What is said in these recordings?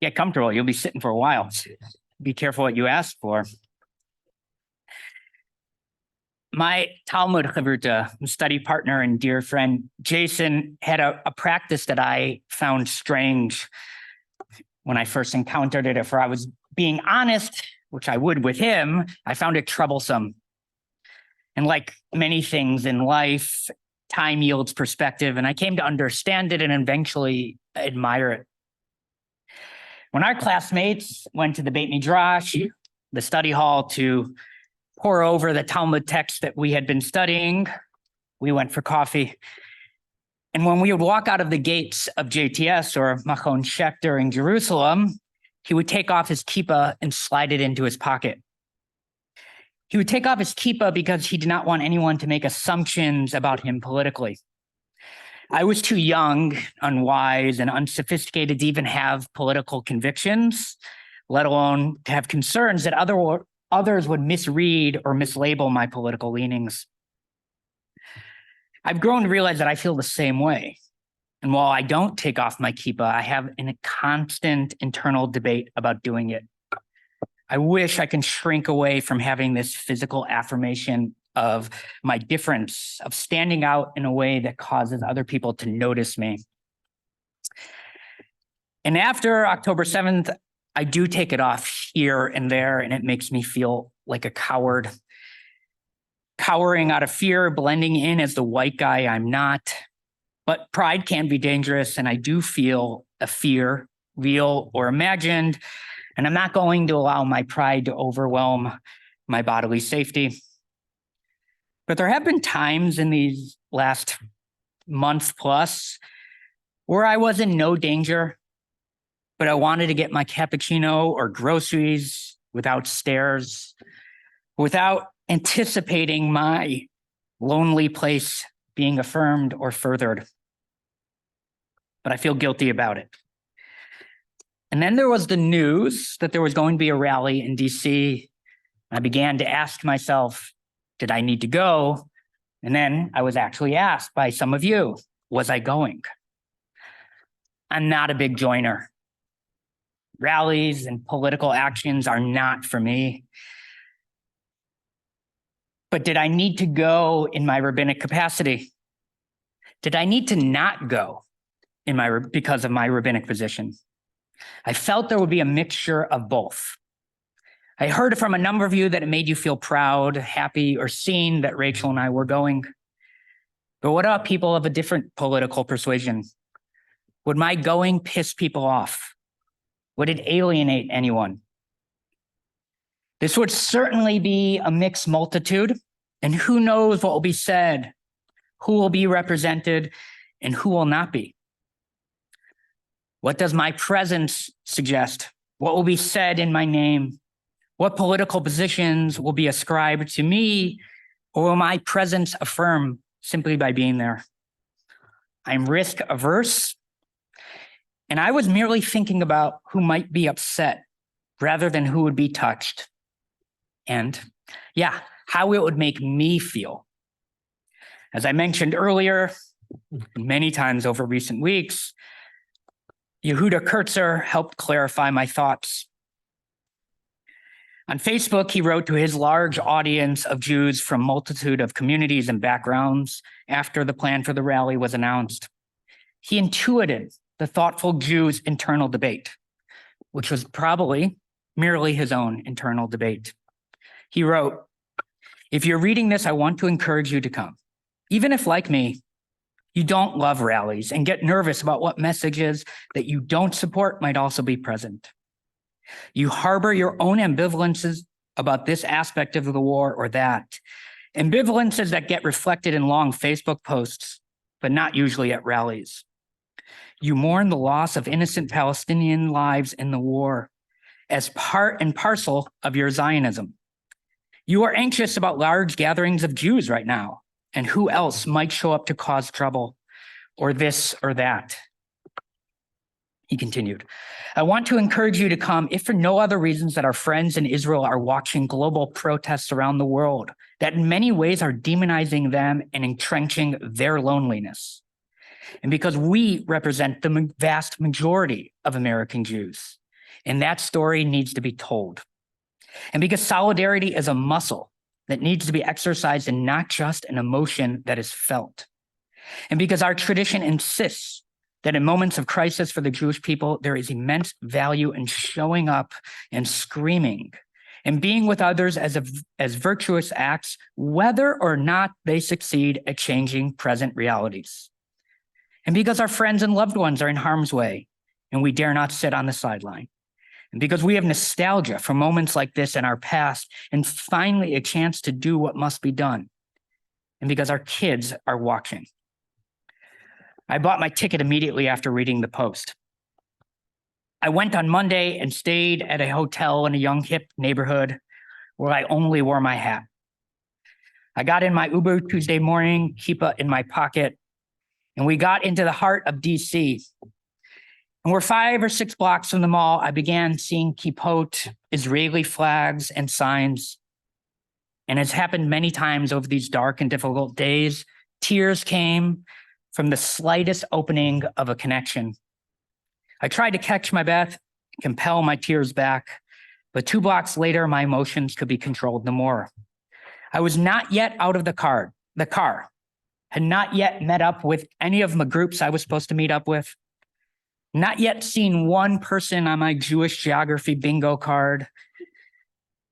Get comfortable. You'll be sitting for a while. Be careful what you ask for. My Talmud Chavruta, study partner and dear friend, Jason, had a practice that I found strange when I first encountered it. If I was being honest, which I would with him, I found it troublesome. And like many things in life, time yields perspective, and I came to understand it and eventually admire it. When our classmates went to the Beit Midrash, the study hall, to pour over the Talmud text that we had been studying, we went for coffee. And when we would walk out of the gates of JTS or Machon Schechter in Jerusalem, he would take off his kippah and slide it into his pocket. He would take off his kippah because he did not want anyone to make assumptions about him politically. I was too young, unwise, and unsophisticated to even have political convictions, let alone to have concerns that others would misread or mislabel my political leanings. I've grown to realize that I feel the same way. And while I don't take off my kippah, I have a constant internal debate about doing it. I wish I can shrink away from having this physical affirmation of my difference, of standing out in a way that causes other people to notice me. And after October 7th, I do take it off here and there, and it makes me feel like a coward. Cowering out of fear, blending in as the white guy I'm not. But pride can be dangerous, and I do feel a fear, real or imagined, and I'm not going to allow my pride to overwhelm my bodily safety. But there have been times in these last month plus where I was in no danger, but I wanted to get my cappuccino or groceries without stairs, without anticipating my lonely place being affirmed or furthered. But I feel guilty about it. And then there was the news that there was going to be a rally in DC. I began to ask myself, did I need to go? And then I was actually asked by some of you, was I going? I'm not a big joiner. Rallies and political actions are not for me. But did I need to go in my rabbinic capacity? Did I need to not go because of my rabbinic position? I felt there would be a mixture of both. I heard from a number of you that it made you feel proud, happy, or seen that Rachel and I were going. But what about people of a different political persuasion? Would my going piss people off? Would it alienate anyone? This would certainly be a mixed multitude, and who knows what will be said, who will be represented, and who will not be. What does my presence suggest? What will be said in my name? What political positions will be ascribed to me, or will my presence affirm simply by being there? I'm risk averse, and I was merely thinking about who might be upset rather than who would be touched. And how it would make me feel. As I mentioned earlier, many times over recent weeks, Yehuda Kurtzer helped clarify my thoughts. On Facebook, he wrote to his large audience of Jews from multitude of communities and backgrounds after the plan for the rally was announced. He intuited the thoughtful Jews' internal debate, which was probably merely his own internal debate. He wrote, "If you're reading this, I want to encourage you to come. Even if, like me, you don't love rallies and get nervous about what messages that you don't support might also be present. You harbor your own ambivalences about this aspect of the war or that, ambivalences that get reflected in long Facebook posts, but not usually at rallies. You mourn the loss of innocent Palestinian lives in the war as part and parcel of your Zionism. You are anxious about large gatherings of Jews right now and who else might show up to cause trouble or this or that." He continued, "I want to encourage you to come, if for no other reasons that our friends in Israel are watching global protests around the world that in many ways are demonizing them and entrenching their loneliness. And because we represent the vast majority of American Jews, And that story needs to be told. And because solidarity is a muscle that needs to be exercised and not just an emotion that is felt. And because our tradition insists that in moments of crisis for the Jewish people, there is immense value in showing up and screaming and being with others as virtuous acts, whether or not they succeed at changing present realities. And because our friends and loved ones are in harm's way and we dare not sit on the sideline. And because we have nostalgia for moments like this in our past and finally a chance to do what must be done. And because our kids are watching. I bought my ticket immediately after reading the post. I went on Monday and stayed at a hotel in a young, hip neighborhood where I only wore my hat. I got in my Uber Tuesday morning, kippah in my pocket, and we got into the heart of DC. And we're 5 or 6 blocks from the mall. I began seeing kippot, Israeli flags, and signs. And it's happened many times over these dark and difficult days. Tears came from the slightest opening of a connection. I tried to catch my breath, compel my tears back, but 2 blocks later, my emotions could be controlled no more. I was not yet out of the car, had not yet met up with any of the groups I was supposed to meet up with, not yet seen one person on my Jewish geography bingo card.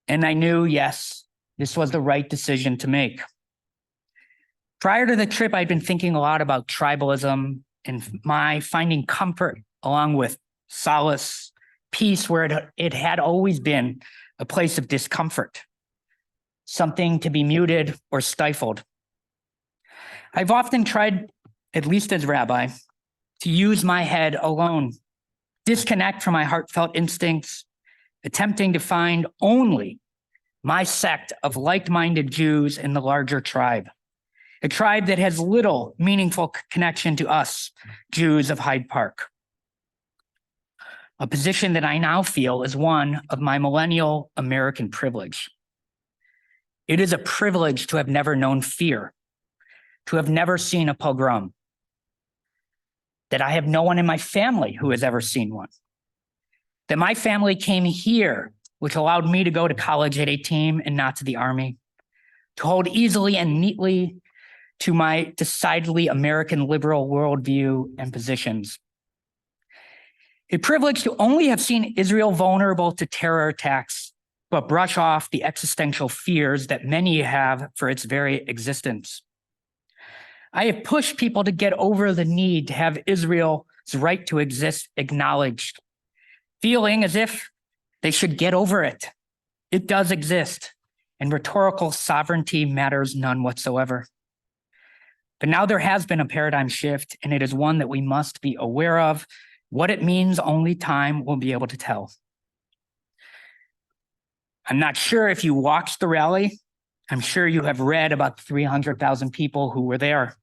And I knew, yes, this was the right decision to make. Prior to the trip, I'd been thinking a lot about tribalism and my finding comfort along with solace, peace, where it had always been a place of discomfort, something to be muted or stifled. I've often tried, at least as rabbi, to use my head alone, disconnect from my heartfelt instincts, attempting to find only my sect of like-minded Jews in the larger tribe, a tribe that has little meaningful connection to us, Jews of Hyde Park. A position that I now feel is one of my millennial American privilege. It is a privilege to have never known fear, to have never seen a pogrom, that I have no one in my family who has ever seen one, that my family came here, which allowed me to go to college at 18 and not to the army, to hold easily and neatly to my decidedly American liberal worldview and positions. A privilege to only have seen Israel vulnerable to terror attacks, but brush off the existential fears that many have for its very existence. I have pushed people to get over the need to have Israel's right to exist acknowledged, feeling as if they should get over it. It does exist, and rhetorical sovereignty matters none whatsoever. But now there has been a paradigm shift, and it is one that we must be aware of. What it means, only time will be able to tell. I'm not sure if you watched the rally. I'm sure you have read about the 300,000 people who were there.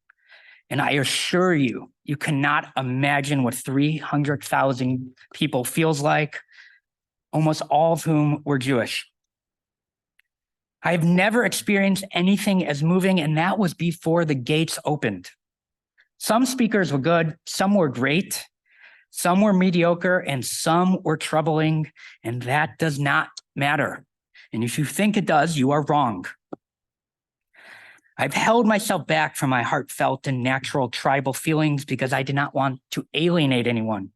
And I assure you, you cannot imagine what 300,000 people feels like, almost all of whom were Jewish. I have never experienced anything as moving, and that was before the gates opened. Some speakers were good, some were great, some were mediocre, and some were troubling, and that does not matter. And if you think it does, you are wrong. I've held myself back from my heartfelt and natural tribal feelings because I did not want to alienate anyone.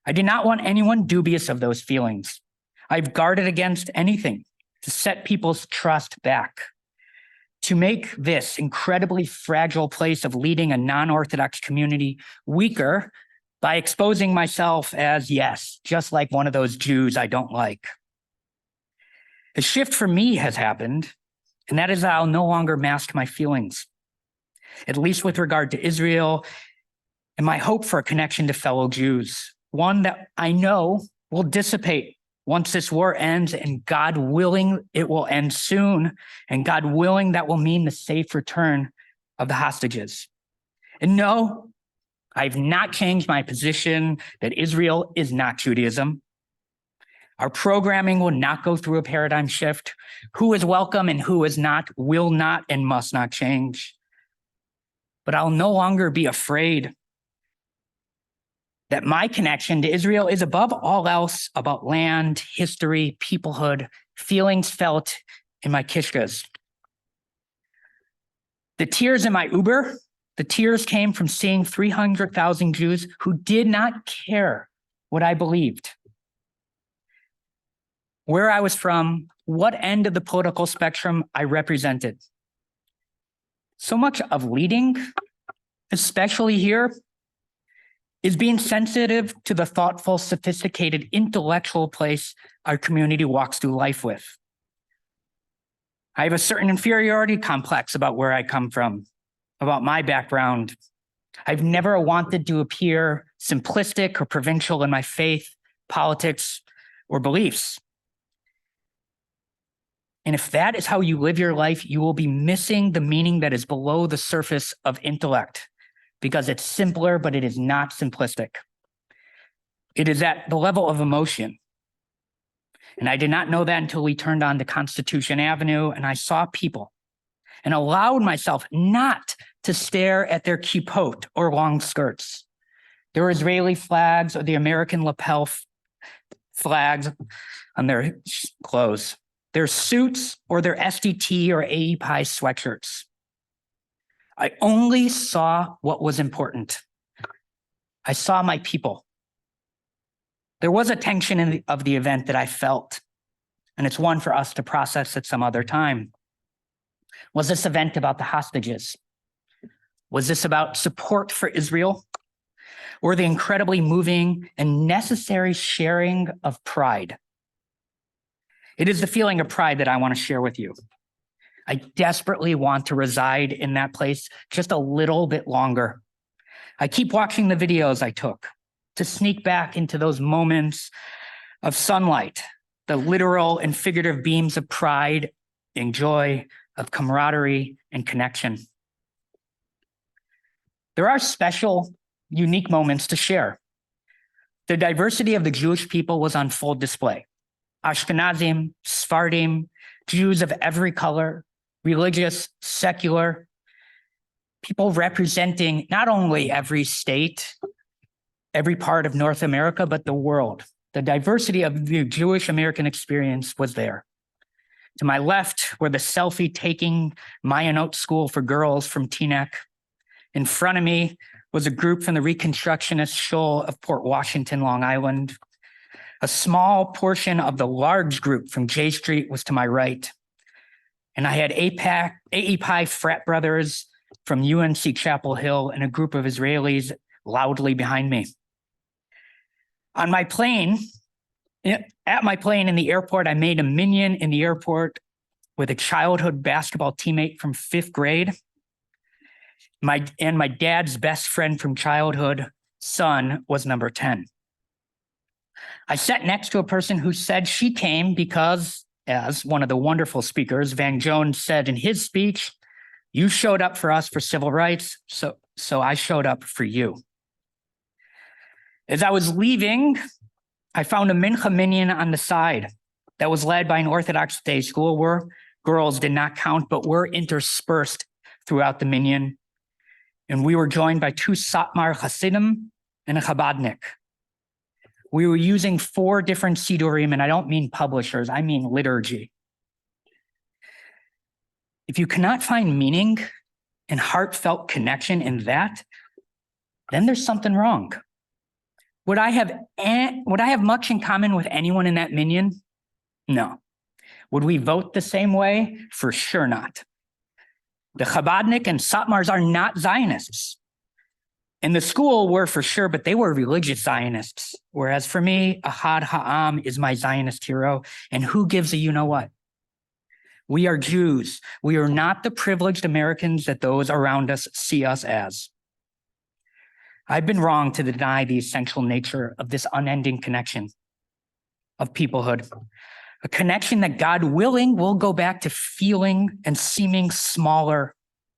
I did not want anyone dubious of those feelings. I've guarded against anything to set people's trust back, to make this incredibly fragile place of leading a non-Orthodox community weaker by exposing myself as, yes, just like one of those Jews I don't like. A shift for me has happened, and that is that I'll no longer mask my feelings, at least with regard to Israel and my hope for a connection to fellow Jews, one that I know will dissipate once this war ends, and God willing, it will end soon, and God willing, that will mean the safe return of the hostages. And no, I've not changed my position that Israel is not Judaism. Our programming will not go through a paradigm shift. Who is welcome and who is not will not and must not change. But I'll no longer be afraid that my connection to Israel is above all else about land, history, peoplehood, feelings felt in my kishkas. The tears in my Uber, the tears came from seeing 300,000 Jews who did not care what I believed, where I was from, what end of the political spectrum I represented. So much of leading, especially here, is being sensitive to the thoughtful, sophisticated, intellectual place our community walks through life with. I have a certain inferiority complex about where I come from, about my background. I've never wanted to appear simplistic or provincial in my faith, politics, or beliefs. And if that is how you live your life, you will be missing the meaning that is below the surface of intellect, because it's simpler, but it is not simplistic. It is at the level of emotion. And I did not know that until we turned on to Constitution Avenue and I saw people and allowed myself not to stare at their kippot or long skirts, their Israeli flags or the American lapel flags on their clothes, their suits or their SDT or AEPI sweatshirts. I only saw what was important. I saw my people. There was a tension of the event that I felt, and it's one for us to process at some other time. Was this event about the hostages? Was this about support for Israel? Or the incredibly moving and necessary sharing of pride? It is the feeling of pride that I want to share with you. I desperately want to reside in that place just a little bit longer. I keep watching the videos I took to sneak back into those moments of sunlight, the literal and figurative beams of pride and joy, of camaraderie and connection. There are special, unique moments to share. The diversity of the Jewish people was on full display. Ashkenazim, Sephardim, Jews of every color, religious, secular, people representing not only every state, every part of North America, but the world. The diversity of the Jewish American experience was there. To my left were the selfie-taking Mayanot School for Girls from Teaneck. In front of me was a group from the Reconstructionist Shoal of Port Washington, Long Island. A small portion of the large group from J Street was to my right. And I had AEPI frat brothers from UNC Chapel Hill and a group of Israelis loudly behind me. On my plane, at my plane in the airport, I made a minyan in the airport with a childhood basketball teammate from 5th grade. My dad's best friend from childhood, son, was number 10. I sat next to a person who said she came because, as one of the wonderful speakers, Van Jones, said in his speech, "You showed up for us for civil rights, so I showed up for you." As I was leaving, I found a mincha minyan on the side that was led by an Orthodox day school where girls did not count, but were interspersed throughout the minyan. And we were joined by 2 Satmar Hasidim and a Chabadnik. We were using 4 different Sidurim, and I don't mean publishers, I mean liturgy. If you cannot find meaning and heartfelt connection in that, then there's something wrong. Would I have much in common with anyone in that minyan? No. Would we vote the same way? For sure not. The Chabadnik and Satmars are not Zionists. And the school were for sure, but they were religious Zionists. Whereas for me, Ahad Ha'am is my Zionist hero. And who gives a you-know-what? We are Jews. We are not the privileged Americans that those around us see us as. I've been wrong to deny the essential nature of this unending connection of peoplehood, a connection that, God willing, will go back to feeling and seeming smaller,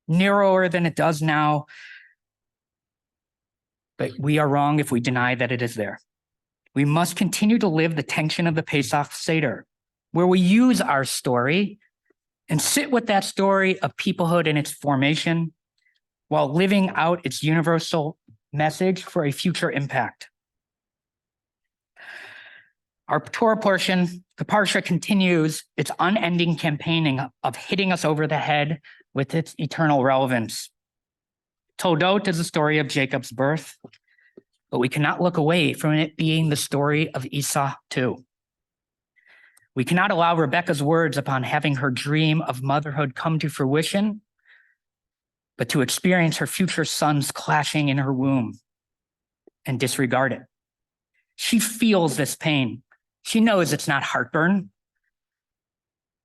narrower than it does now. But we are wrong if we deny that it is there. We must continue to live the tension of the Pesach Seder, where we use our story and sit with that story of peoplehood in its formation while living out its universal message for a future impact. Our Torah portion, the Parsha, continues its unending campaigning of hitting us over the head with its eternal relevance. Toldot is the story of Jacob's birth, but we cannot look away from it being the story of Esau too. We cannot allow Rebekah's words upon having her dream of motherhood come to fruition, but to experience her future sons clashing in her womb and disregard it. She feels this pain. She knows it's not heartburn,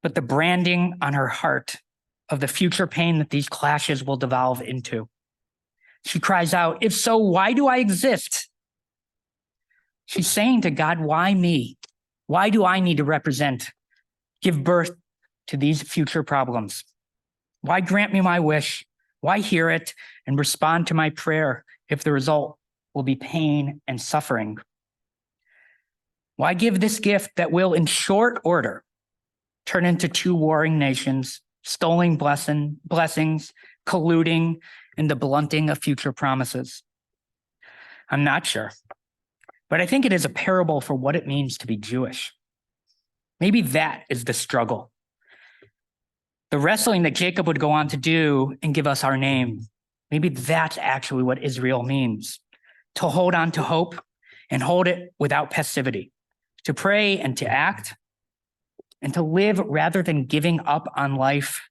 but the branding on her heart of the future pain that these clashes will devolve into. She cries out, "If so, why do I exist?" She's saying to God, why me? Why do I need to give birth to these future problems? Why grant me my wish? Why hear it and respond to my prayer if the result will be pain and suffering? Why give this gift that will, in short order, turn into two warring nations, stolen blessings, colluding, and the blunting of future promises? I'm not sure, but I think it is a parable for what it means to be Jewish. Maybe that is the struggle. The wrestling that Jacob would go on to do and give us our name. Maybe that's actually what Israel means. To hold on to hope and hold it without passivity. To pray and to act and to live rather than giving up on life,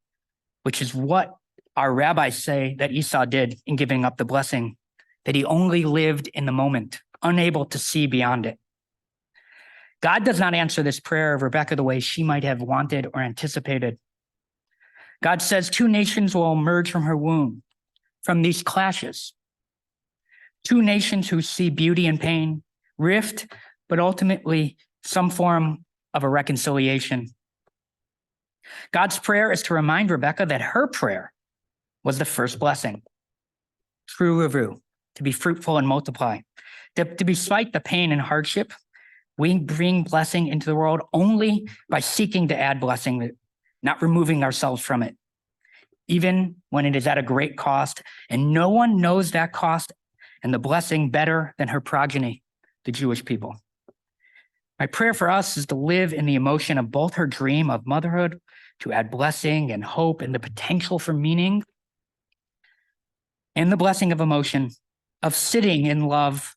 which is what our rabbis say that Esau did in giving up the blessing, that he only lived in the moment, unable to see beyond it. God does not answer this prayer of Rebekah the way she might have wanted or anticipated. God says two nations will emerge from her womb, from these clashes. Two nations who see beauty and pain, rift, but ultimately some form of a reconciliation. God's prayer is to remind Rebekah that her prayer was the first blessing. True Revu, to be fruitful and multiply. That despite the pain and hardship, we bring blessing into the world only by seeking to add blessing, not removing ourselves from it, even when it is at a great cost. And no one knows that cost and the blessing better than her progeny, the Jewish people. My prayer for us is to live in the emotion of both her dream of motherhood, to add blessing and hope and the potential for meaning, and the blessing of emotion, of sitting in love,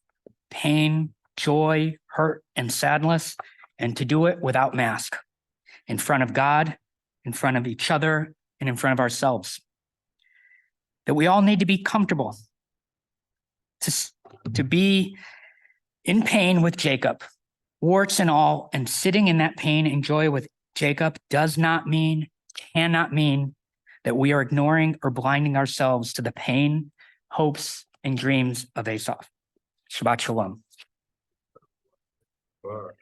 pain, joy, hurt, and sadness, and to do it without mask, in front of God, in front of each other, and in front of ourselves. That we all need to be comfortable, to be in pain with Jacob, warts and all, and sitting in that pain and joy with Jacob cannot mean that we are ignoring or blinding ourselves to the pain, hopes, and dreams of Esau. Shabbat Shalom. All right.